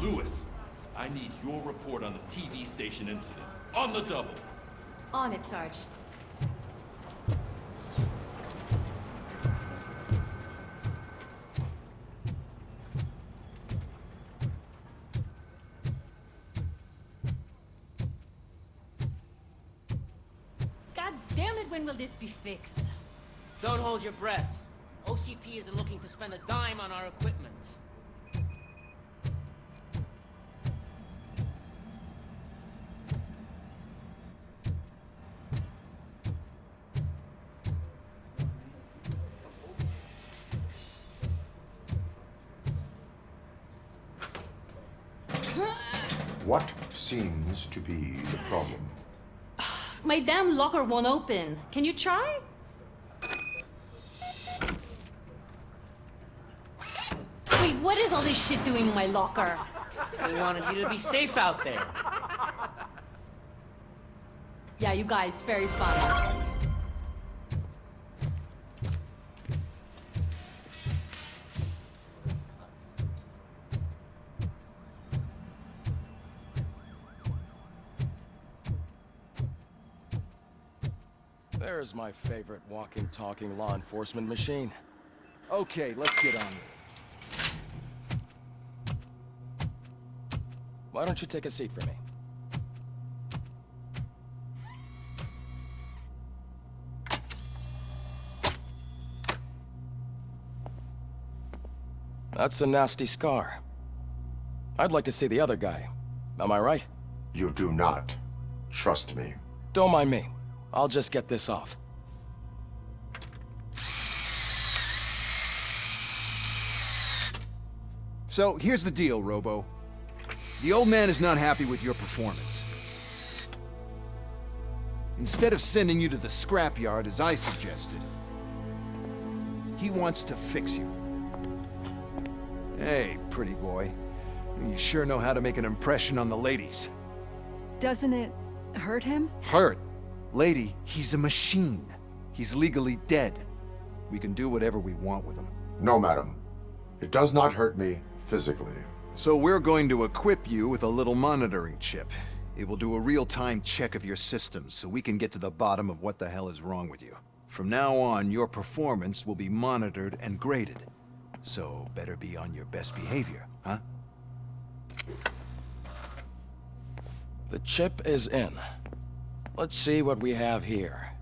Lewis, I need your report on the TV station incident. On the double. On it, Sarge. God damn it, when will this be fixed? Don't hold your breath. OCP isn't looking to spend a dime on our equipment. What seems to be the problem? My damn locker won't open. Can you try? Wait, what is all this shit doing in my locker? We wanted you to be safe out there. Yeah, you guys, very fun. There's my favorite walking, talking law enforcement machine. Okay, let's get on with it. Why don't you take a seat for me? That's a nasty scar. I'd like to see the other guy. Am I right? You do not. Trust me. Don't mind me. I'll just get this off. So, here's the deal, Robo. The old man is not happy with your performance. Instead of sending you to the scrapyard, as I suggested, he wants to fix you. Hey, pretty boy. You sure know how to make an impression on the ladies. Doesn't it hurt him? Hurt? Lady, he's a machine. He's legally dead. We can do whatever we want with him. No, madam. It does not hurt me physically. So we're going to equip you with a little monitoring chip. It will do a real-time check of your systems so we can get to the bottom of what the hell is wrong with you. From now on, your performance will be monitored and graded. So better be on your best behavior, huh? The chip is in. Let's see what we have here.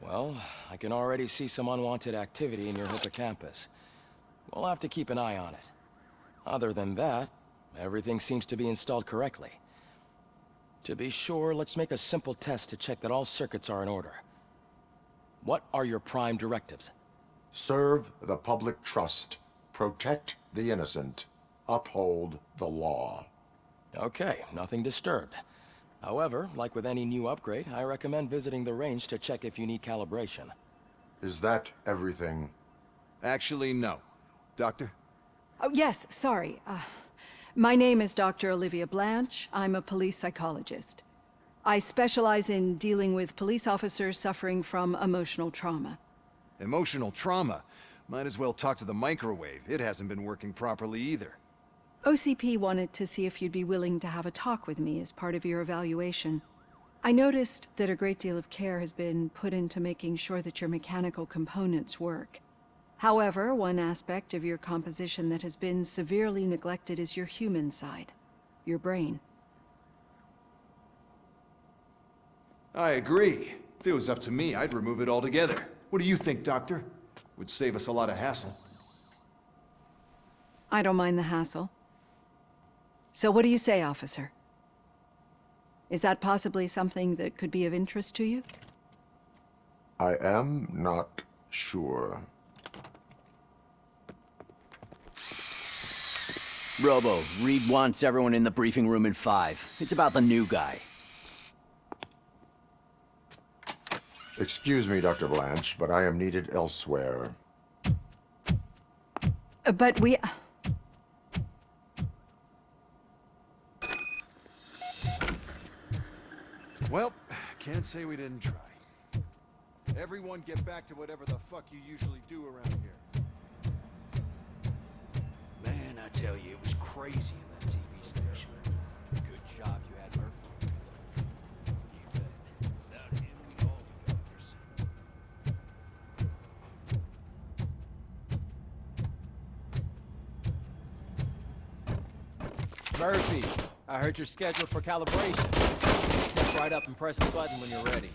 Well, I can already see some unwanted activity in your hippocampus. We'll have to keep an eye on it. Other than that, everything seems to be installed correctly. To be sure, let's make a simple test to check that all circuits are in order. What are your prime directives? Serve the public trust. Protect the innocent. Uphold the law. Okay, nothing disturbed. However, like with any new upgrade, I recommend visiting the range to check if you need calibration. Is that everything? Actually, no. Doctor? Oh, yes, sorry. My name is Dr. Olivia Blanche. I'm a police psychologist. I specialize in dealing with police officers suffering from emotional trauma. Emotional trauma? Might as well talk to the microwave. It hasn't been working properly either. OCP wanted to see if you'd be willing to have a talk with me as part of your evaluation. I noticed that a great deal of care has been put into making sure that your mechanical components work. However, one aspect of your composition that has been severely neglected is your human side, your brain. I agree. If it was up to me, I'd remove it altogether. What do you think, Doctor? Would save us a lot of hassle. I don't mind the hassle. So what do you say, officer? Is that possibly something that could be of interest to you? I am not sure. Robo, Reed wants everyone in the briefing room in 5. It's about the new guy. Excuse me, Dr. Blanche, but I am needed elsewhere. But we... Well, can't say we didn't try. Everyone get back to whatever the fuck you usually do around here. Man, I tell you, it was crazy in that TV station. Good job you had Murphy. You bet. Without him, we'd all be goners. Murphy, I heard you're scheduled for calibration. Step right up and press the button when you're ready.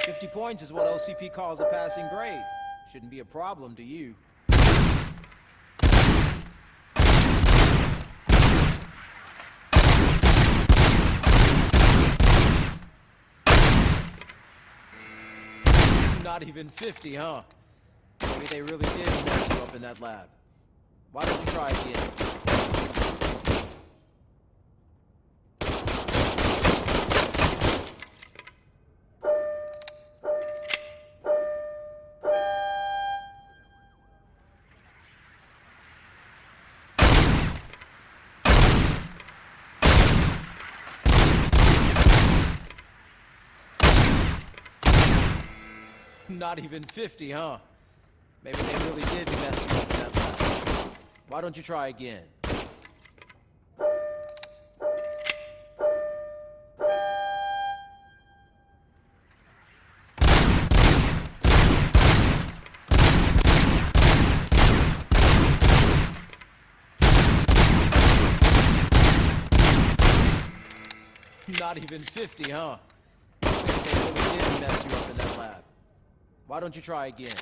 50 points is what OCP calls a passing grade. Shouldn't be a problem to you. Not even 50, huh? Maybe they really did mess you up in that lab. Why don't you try again? Not even 50, huh? Maybe they really did mess you up in that lab. Why don't you try again? Not even 50, huh? Maybe they really did mess you up in that lab. Why don't you try again?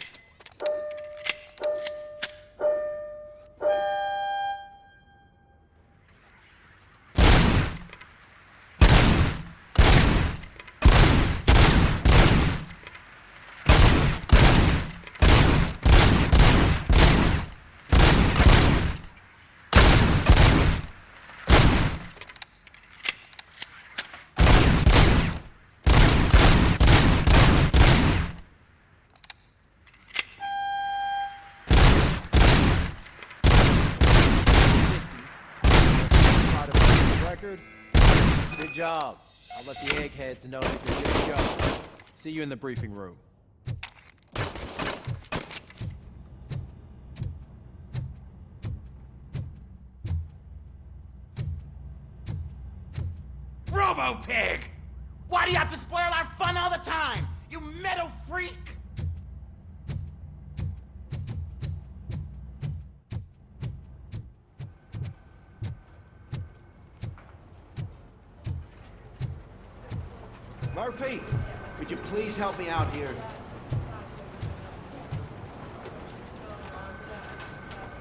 Good job. I'll let the eggheads know that you're good to go. See you in the briefing room. Robo-Pig! Why do you have to spoil our fun all the time? You metal freak! Murphy, could you please help me out here?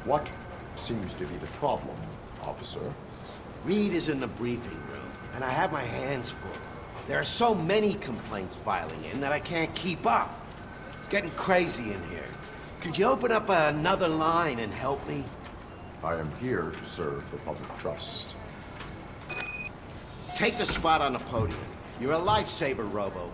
What seems to be the problem, officer? Reed is in the briefing room, and I have my hands full. There are so many complaints filing in that I can't keep up. It's getting crazy in here. Could you open up another line and help me? I am here to serve the public trust. Take the spot on the podium. You're a lifesaver, Robo.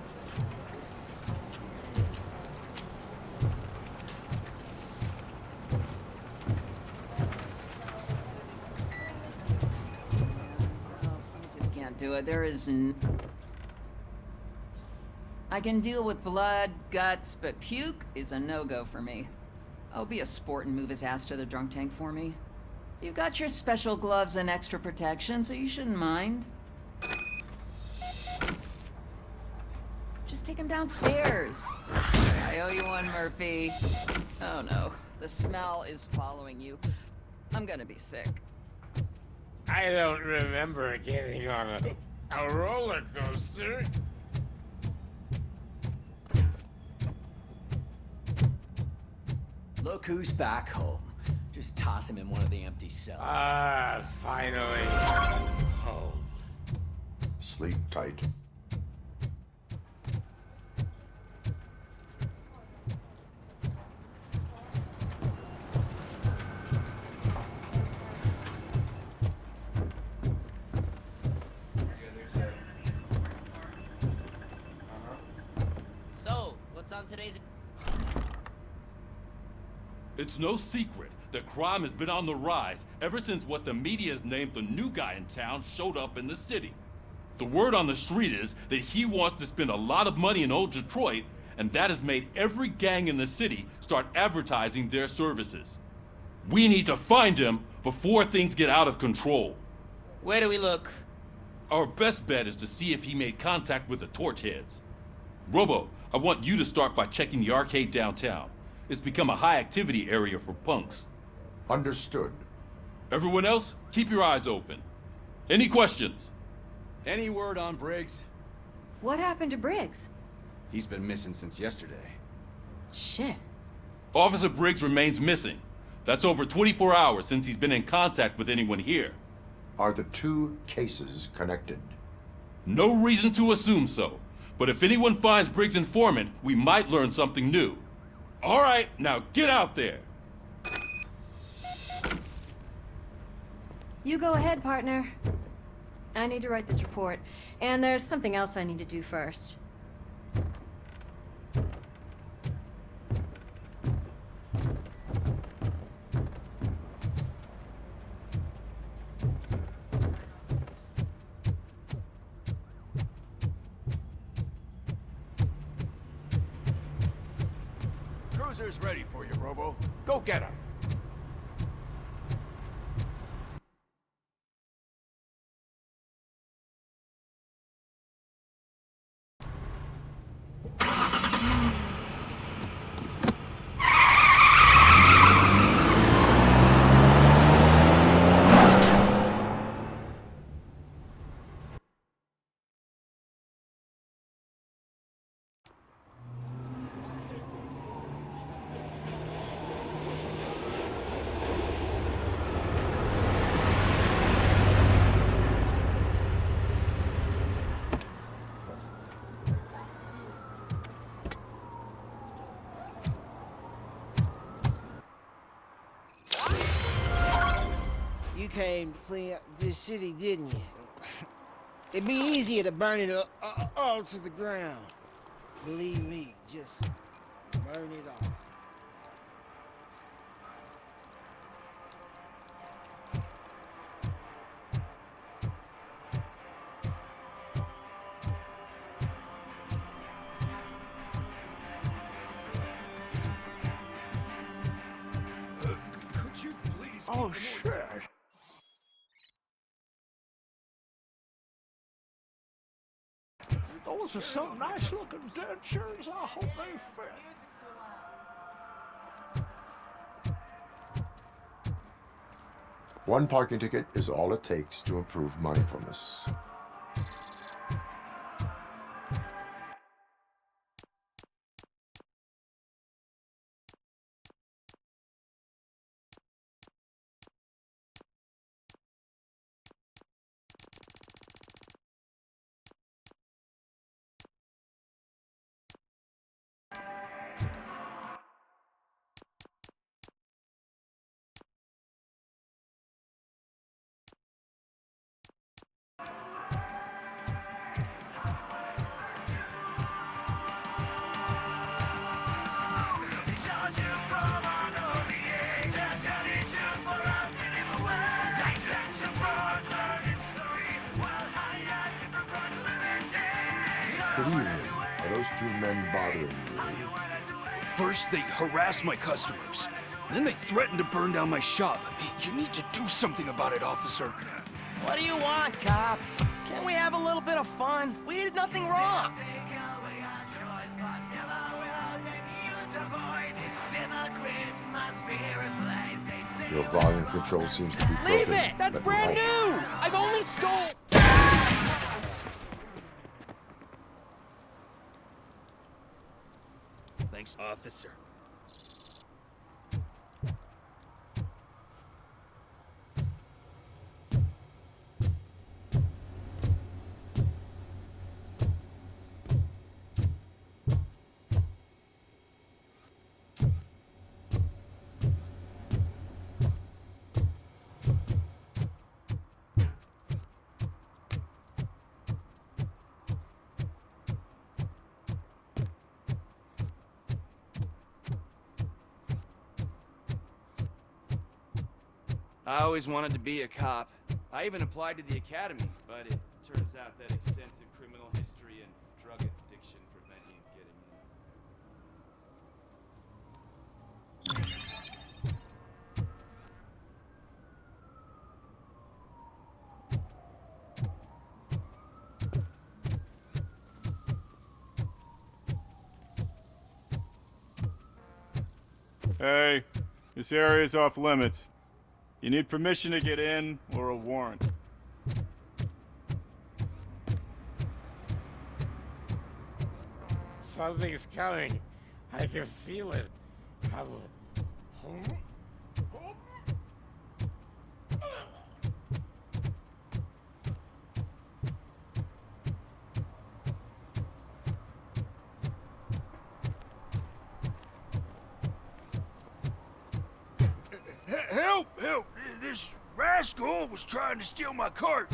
Just can't do you, there is I can deal with blood, guts, but puke is a no-go for me. Oh, be a sport and move his ass to the drunk tank for me. You got your special gloves and extra protection, so you shouldn't mind. Just take him downstairs. I owe you one, Murphy. Oh no, the smell is following you. I'm gonna be sick. I don't remember getting on a roller coaster. Look who's back home. Just toss him in one of the empty cells. Ah, finally. Home. Sleep tight. So, what's on today's... It's no secret that crime has been on the rise ever since what the media has named the new guy in town showed up in the city. The word on the street is that he wants to spend a lot of money in old Detroit, and that has made every gang in the city start advertising their services. We need to find him before things get out of control. Where do we look? Our best bet is to see if he made contact with the torch heads. Robo, I want you to start by checking the arcade downtown. It's become a high-activity area for punks. Understood. Everyone else, keep your eyes open. Any questions? Any word on Briggs? What happened to Briggs? He's been missing since yesterday. Shit. Officer Briggs remains missing. That's over 24 hours since he's been in contact with anyone here. Are the two cases connected? No reason to assume so. But if anyone finds Briggs' informant, we might learn something new. All right, now get out there. You go ahead, partner. I need to write this report, and there's something else I need to do first. Cruiser's ready for you, Robo. Go get him. You came to clean up this city, didn't you? It'd be easier to burn it all to the ground. Believe me, just burn it off. Could you please? Oh, sure. Those are some nice looking dentures. I hope they fit. One parking ticket is all it takes to improve mindfulness. two men bothering you? First, they harass my customers. Then they threaten to burn down my shop. You need to do something about it, officer. What do you want, cop? Can't we have a little bit of fun? We did nothing wrong. Your volume control seems to be broken. Leave it! That's Let me brand help. new! I've only stole... Thanks, officer. I always wanted to be a cop. I even applied to the academy, but it turns out that extensive criminal history and drug addiction prevent me from getting in. Hey, this area is off limits. You need permission to get in, or a warrant. Something's coming. I can feel it. Help! Help! This rascal was trying to steal my cart.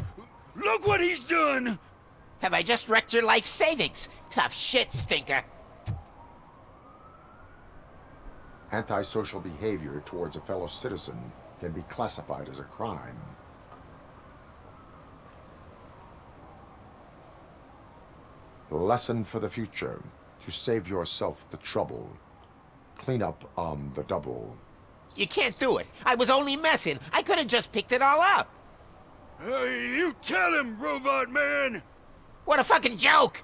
Look what he's done! Have I just wrecked your life savings? Tough shit, stinker. Antisocial behavior towards a fellow citizen can be classified as a crime. The lesson for the future: to save yourself the trouble. Clean up on the double. You can't do it. I was only messing. I could have just picked it all up. You tell him, Robot Man! What a fucking joke!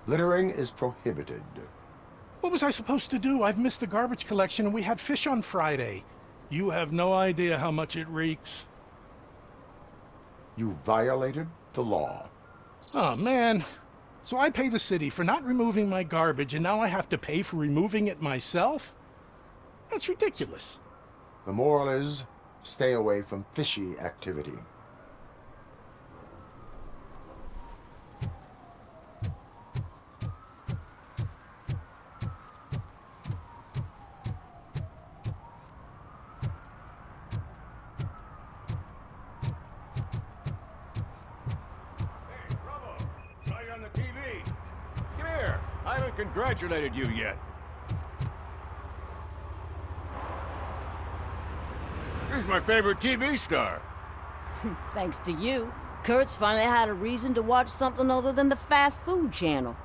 Littering is prohibited. What was I supposed to do? I've missed the garbage collection and we had fish on Friday. You have no idea how much it reeks. You violated the law. Oh, man. So I pay the city for not removing my garbage, and now I have to pay for removing it myself? That's ridiculous. The moral is, stay away from fishy activity. Congratulated you yet. Here's my favorite TV star. Thanks to you, Kurt's finally had a reason to watch something other than the fast food channel.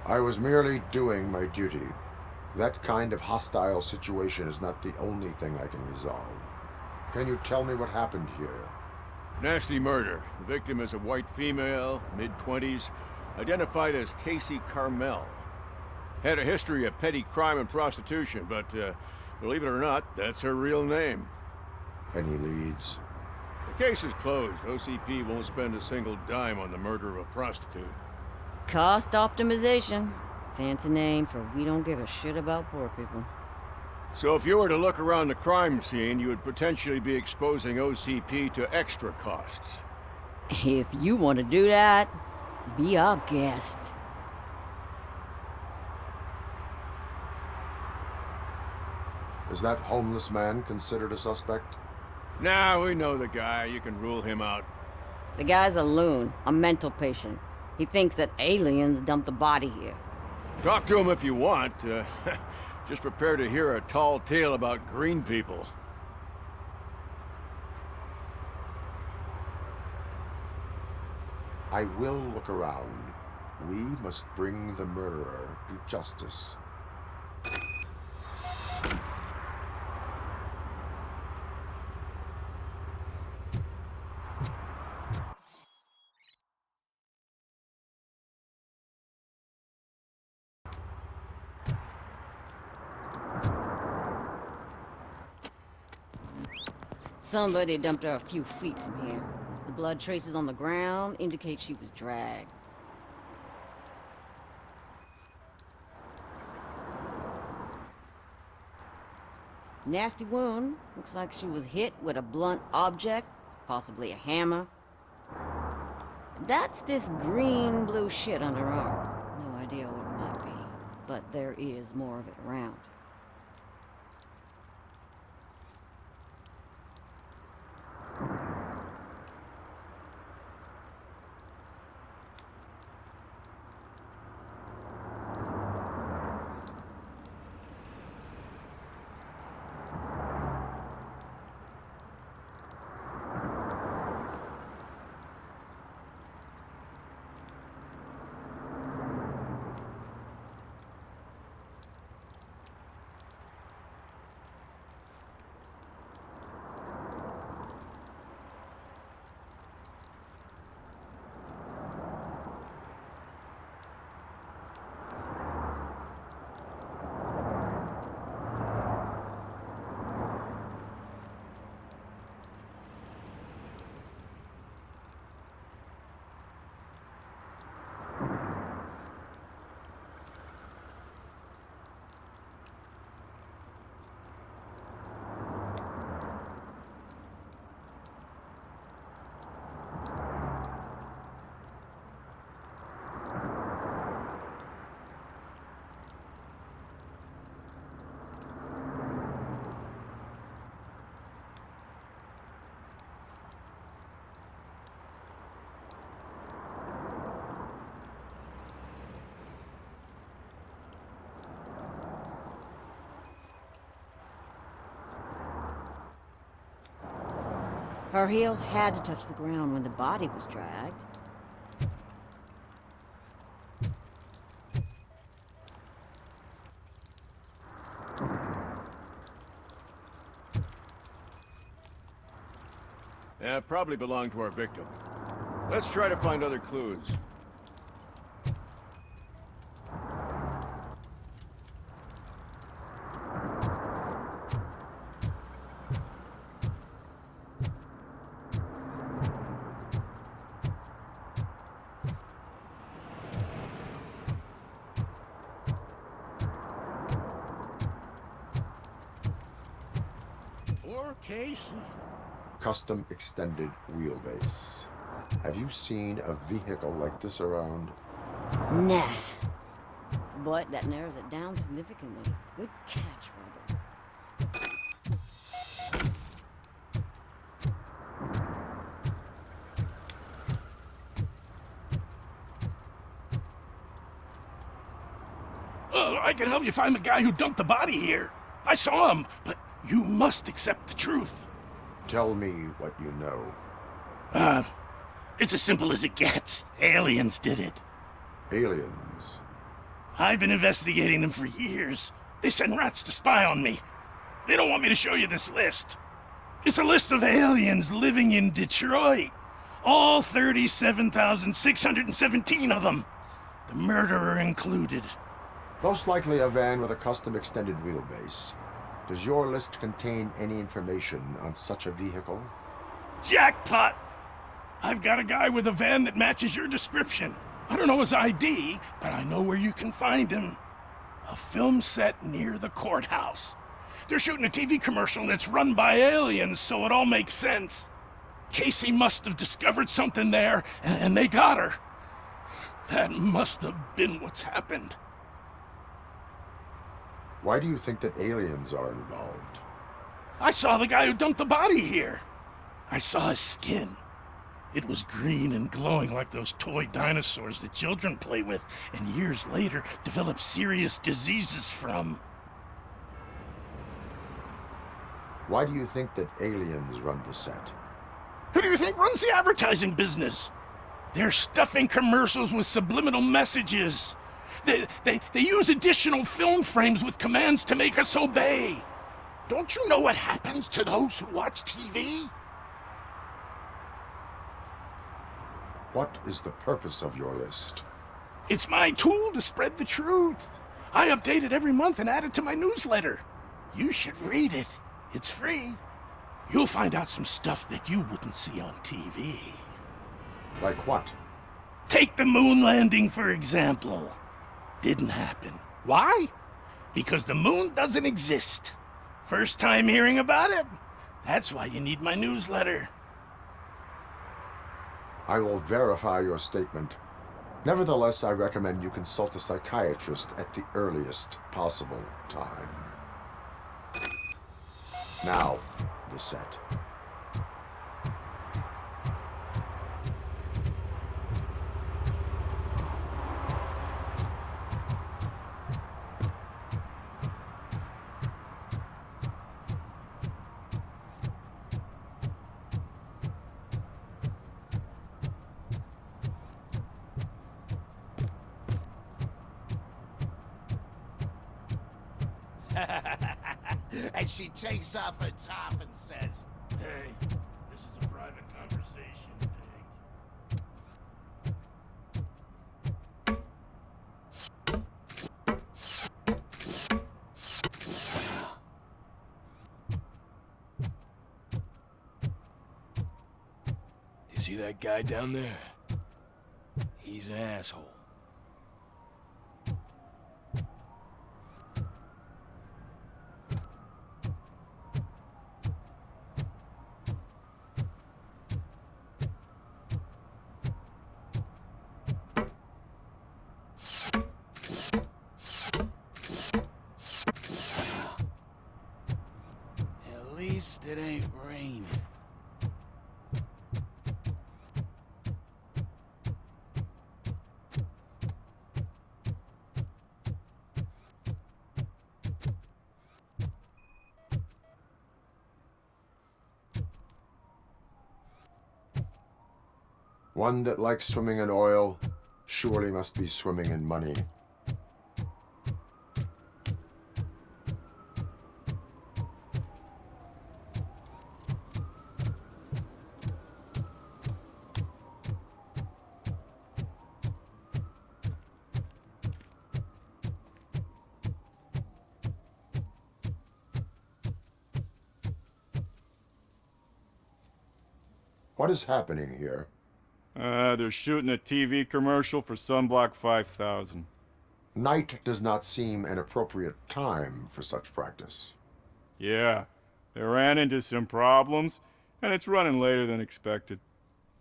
I was merely doing my duty. That kind of hostile situation is not the only thing I can resolve. Can you tell me what happened here? Nasty murder. The victim is a white female, mid-20s, identified as Casey Carmel. Had a history of petty crime and prostitution, but believe it or not, that's her real name. Any leads? The case is closed. OCP won't spend a single dime on the murder of a prostitute. Cost optimization. Fancy name for we don't give a shit about poor people. So if you were to look around the crime scene, you would potentially be exposing OCP to extra costs. If you want to do that, be our guest. Is that homeless man considered a suspect? Nah, we know the guy. You can rule him out. The guy's a loon, a mental patient. He thinks that aliens dumped the body here. Talk to him if you want. Just prepare to hear a tall tale about green people. I will look around. We must bring the murderer to justice. Somebody dumped her a few feet from here. The blood traces on the ground indicate she was dragged. Nasty wound. Looks like she was hit with a blunt object, possibly a hammer. That's this green-blue shit on her arm. No idea what it might be, but there is more of it around. Her heels had to touch the ground when the body was dragged. Yeah, probably belonged to our victim. Let's try to find other clues. Casey. Custom extended wheelbase. Have you seen a vehicle like this around? Nah. But that narrows it down significantly. Good catch, Robo. I can help you find the guy who dumped the body here. I saw him, but you must accept the truth. Tell me what you know. It's as simple as it gets. Aliens did it. Aliens? I've been investigating them for years. They send rats to spy on me. They don't want me to show you this list. It's a list of aliens living in Detroit. All 37,617 of them. The murderer included. Most likely a van with a custom extended wheelbase. Does your list contain any information on such a vehicle? Jackpot! I've got a guy with a van that matches your description. I don't know his ID, but I know where you can find him. A film set near the courthouse. They're shooting a TV commercial and it's run by aliens, so it all makes sense. Casey must have discovered something there, and they got her. That must have been what's happened. Why do you think that aliens are involved? I saw the guy who dumped the body here. I saw his skin. It was green and glowing like those toy dinosaurs that children play with and years later develop serious diseases from. Why do you think that aliens run the set? Who do you think runs the advertising business? They're stuffing commercials with subliminal messages. They use additional film frames with commands to make us obey. Don't you know what happens to those who watch TV? What is the purpose of your list? It's my tool to spread the truth. I update it every month and add it to my newsletter. You should read it. It's free. You'll find out some stuff that you wouldn't see on TV. Like what? Take the moon landing, for example. Didn't happen. Why? Because the moon doesn't exist. First time hearing about it? That's why you need my newsletter. I will verify your statement. Nevertheless, I recommend you consult a psychiatrist at the earliest possible time. Now, the set. And she takes off her top and says, Hey, this is a private conversation, You see that guy down there? He's an asshole. at least it ain't raining. One that likes swimming in oil surely must be swimming in money. What is happening here? They're shooting a TV commercial for Sunblock 5000. Night does not seem an appropriate time for such practice. Yeah, they ran into some problems, and it's running later than expected.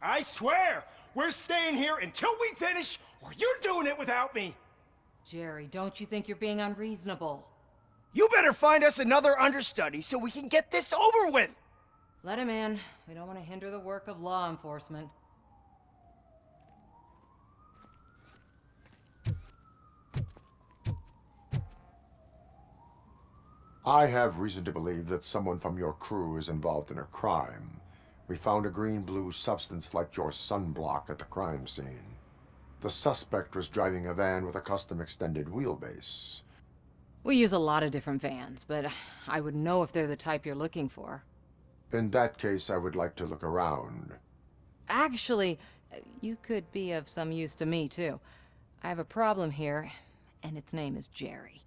I swear, we're staying here until we finish, or you're doing it without me. Jerry, don't you think you're being unreasonable? You better find us another understudy so we can get this over with. Let him in. We don't want to hinder the work of law enforcement. I have reason to believe that someone from your crew is involved in a crime. We found a green-blue substance like your sunblock at the crime scene. The suspect was driving a van with a custom extended wheelbase. We use a lot of different vans, but I wouldn't know if they're the type you're looking for. In that case, I would like to look around. Actually, you could be of some use to me, too. I have a problem here, and its name is Jerry.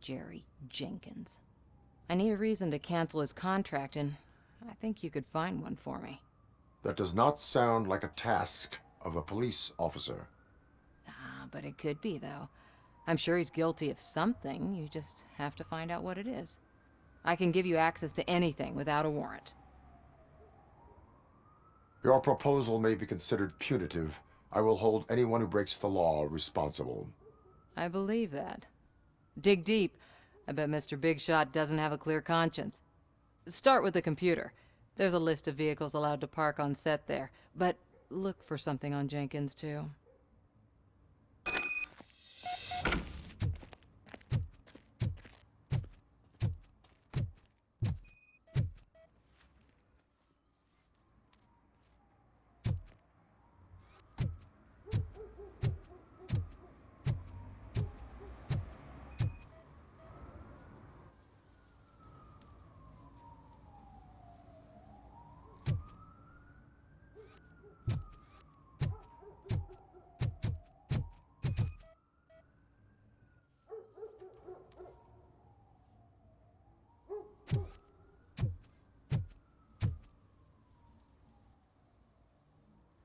Jerry Jenkins. I need a reason to cancel his contract, and I think you could find one for me. That does not sound like a task of a police officer. But it could be, though. I'm sure he's guilty of something. You just have to find out what it is. I can give you access to anything without a warrant. Your proposal may be considered punitive. I will hold anyone who breaks the law responsible. I believe that. Dig deep. I bet Mr. Big Shot doesn't have a clear conscience. Start with the computer. There's a list of vehicles allowed to park on set there, but look for something on Jenkins, too.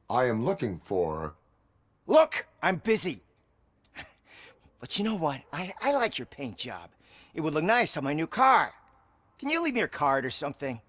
I am looking for... Look, I'm busy. But you know what? I like your paint job. It would look nice on my new car. Can you leave me your card or something?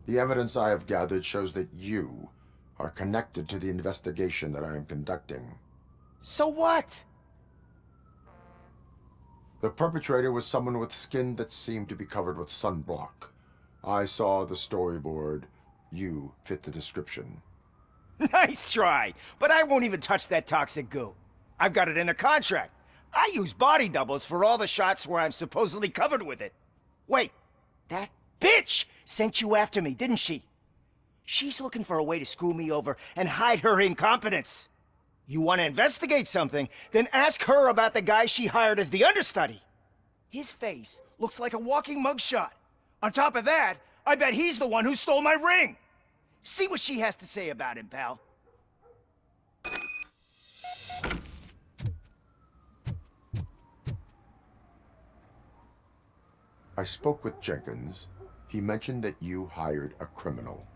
The evidence I have gathered shows that you are connected to the investigation that I am conducting. So what? The perpetrator was someone with skin that seemed to be covered with sunblock. I saw the storyboard. You fit the description. Nice try, but I won't even touch that toxic goo. I've got it in the contract. I use body doubles for all the shots where I'm supposedly covered with it. Wait, that bitch sent you after me, didn't she? She's looking for a way to screw me over and hide her incompetence. You want to investigate something, then ask her about the guy she hired as the understudy. His face looks like a walking mugshot. On top of that, I bet he's the one who stole my ring. See what she has to say about him, pal. I spoke with Jenkins. He mentioned that you hired a criminal.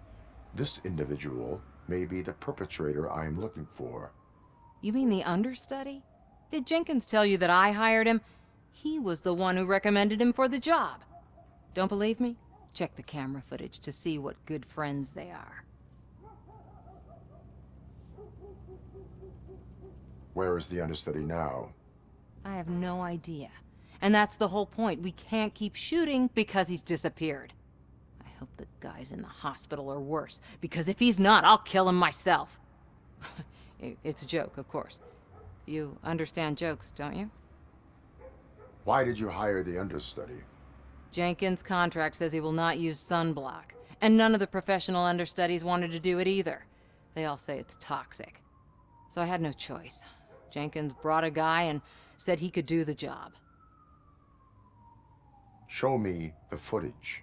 This individual may be the perpetrator I am looking for. You mean the understudy? Did Jenkins tell you that I hired him? He was the one who recommended him for the job. Don't believe me? Check the camera footage to see what good friends they are. Where is the understudy now? I have no idea. And that's the whole point. We can't keep shooting because he's disappeared. I hope the guy's in the hospital or worse, because if he's not, I'll kill him myself. It's a joke, of course. You understand jokes, don't you? Why did you hire the understudy? Jenkins' contract says he will not use sunblock, and none of the professional understudies wanted to do it either. They all say it's toxic. So I had no choice. Jenkins brought a guy and said he could do the job. Show me the footage.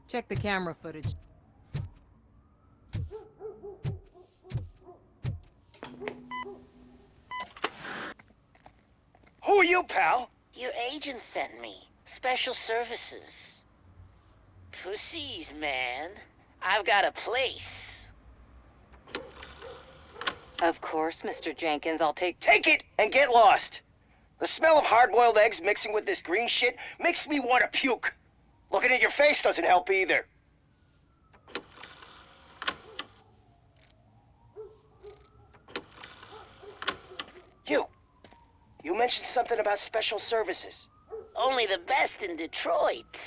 Check the camera footage. Who are you, pal? Your agent sent me. Special services. Pussies, man. I've got a place. Of course, Mr. Jenkins, I'll take it and get lost. The smell of hard-boiled eggs mixing with this green shit makes me want to puke. Looking at your face doesn't help either. You mentioned something about special services. Only the best in Detroit.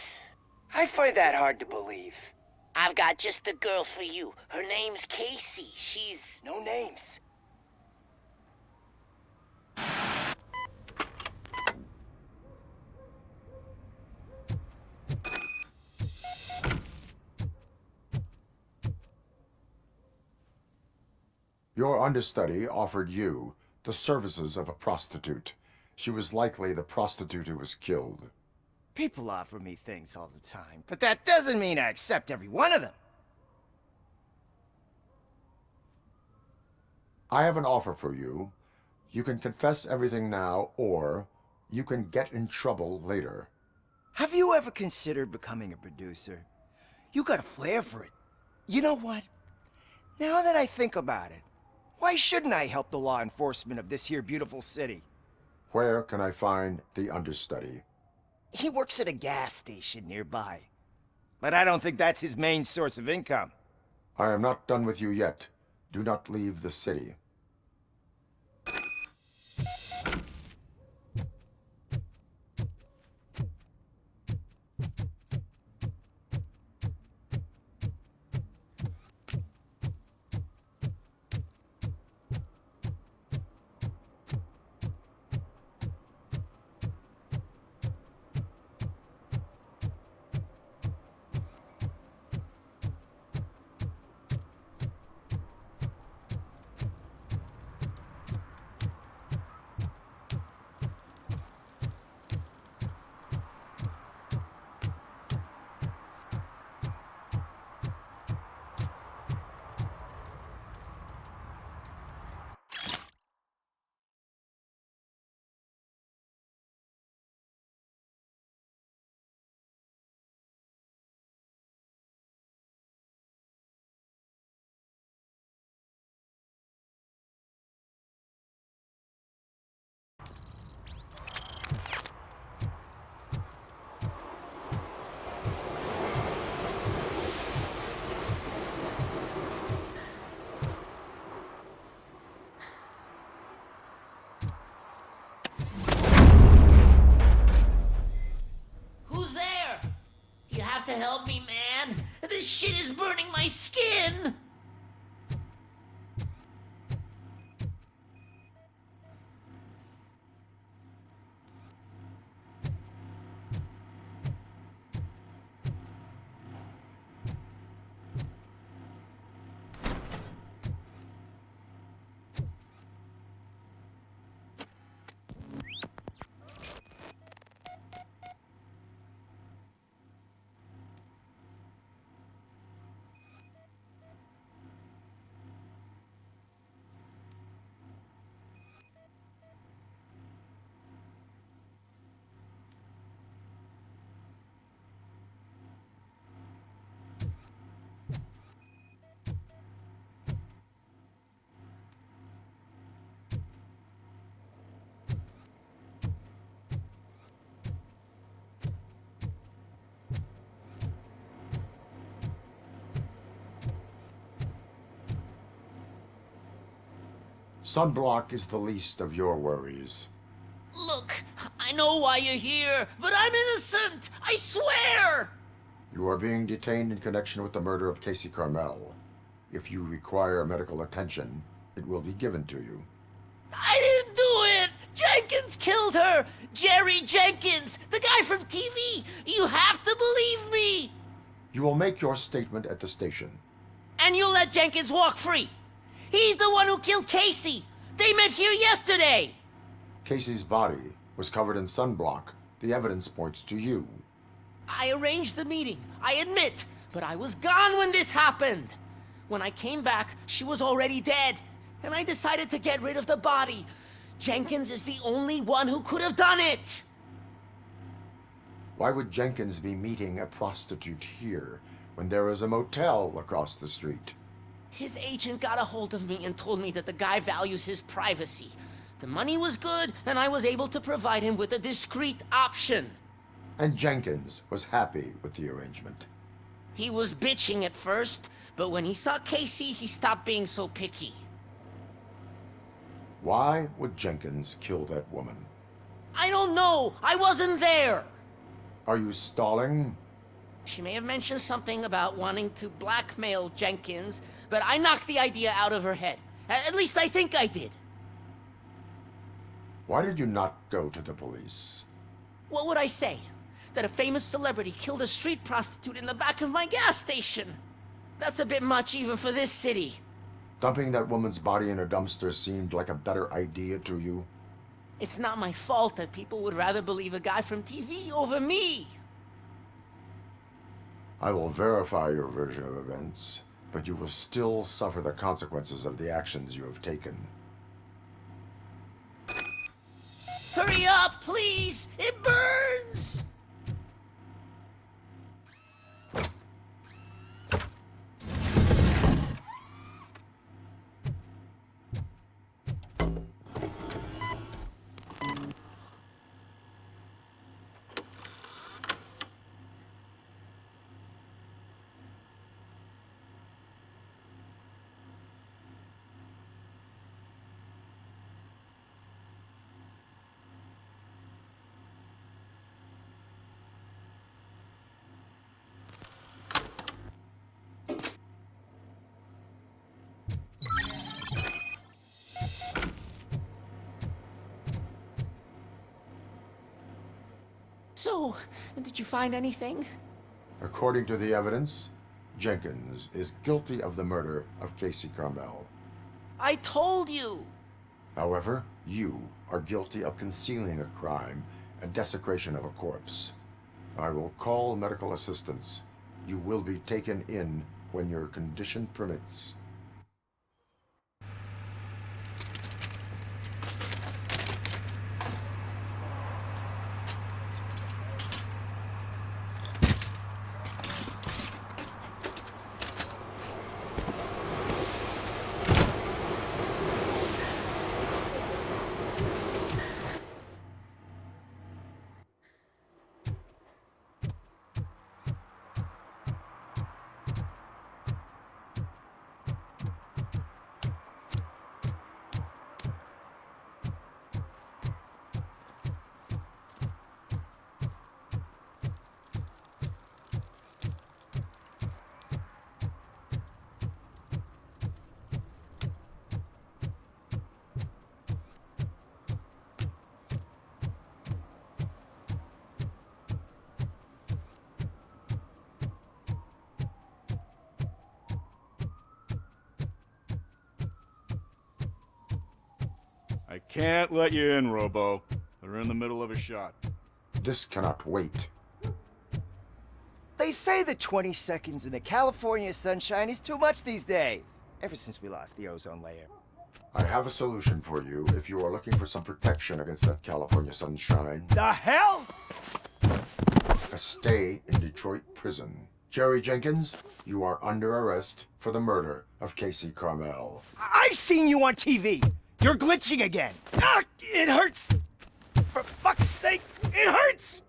I find that hard to believe. I've got just the girl for you. Her name's Casey. She's... No names. Your understudy offered you the services of a prostitute. She was likely the prostitute who was killed. People offer me things all the time, but that doesn't mean I accept every one of them. I have an offer for you. You can confess everything now, or you can get in trouble later. Have you ever considered becoming a producer? You got a flair for it. You know what? Now that I think about it, why shouldn't I help the law enforcement of this here beautiful city? Where can I find the understudy? He works at a gas station nearby. But I don't think that's his main source of income. I am not done with you yet. Do not leave the city. Who's there? You have to help me, man. This shit is burning my skin. Sunblock is the least of your worries. Look, I know why you're here, but I'm innocent. I swear. You are being detained in connection with the murder of Casey Carmel. If you require medical attention, it will be given to you. I didn't do it. Jenkins killed her. Jerry Jenkins, the guy from TV. You have to believe me. You will make your statement at the station. And you'll let Jenkins walk free. He's the one who killed Casey. They met here yesterday. Casey's body was covered in sunblock. The evidence points to you. I arranged the meeting, I admit, but I was gone when this happened. When I came back, she was already dead, and I decided to get rid of the body. Jenkins is the only one who could have done it. Why would Jenkins be meeting a prostitute here when there is a motel across the street? His agent got a hold of me and told me that the guy values his privacy. The money was good, and I was able to provide him with a discreet option. And Jenkins was happy with the arrangement. He was bitching at first, but when he saw Casey, he stopped being so picky. Why would Jenkins kill that woman? I don't know. I wasn't there. Are you stalling? She may have mentioned something about wanting to blackmail Jenkins, but I knocked the idea out of her head. At least I think I did. Why did you not go to the police? What would I say? That a famous celebrity killed a street prostitute in the back of my gas station? That's a bit much even for this city. Dumping that woman's body in a dumpster seemed like a better idea to you? It's not my fault that people would rather believe a guy from TV over me. I will verify your version of events, but you will still suffer the consequences of the actions you have taken. Hurry up, please! It burns! So, did you find anything? According to the evidence, Jenkins is guilty of the murder of Casey Carmel. I told you! However, you are guilty of concealing a crime and desecration of a corpse. I will call medical assistance. You will be taken in when your condition permits. I can't let you in, Robo. They're in the middle of a shot. This cannot wait. They say the 20 seconds in the California sunshine is too much these days. Ever since we lost the ozone layer. I have a solution for you if you are looking for some protection against that California sunshine. The hell? A stay in Detroit prison. Jerry Jenkins, you are under arrest for the murder of Casey Carmel. I seen you on TV. You're glitching again. Ah, it hurts. For fuck's sake, it hurts.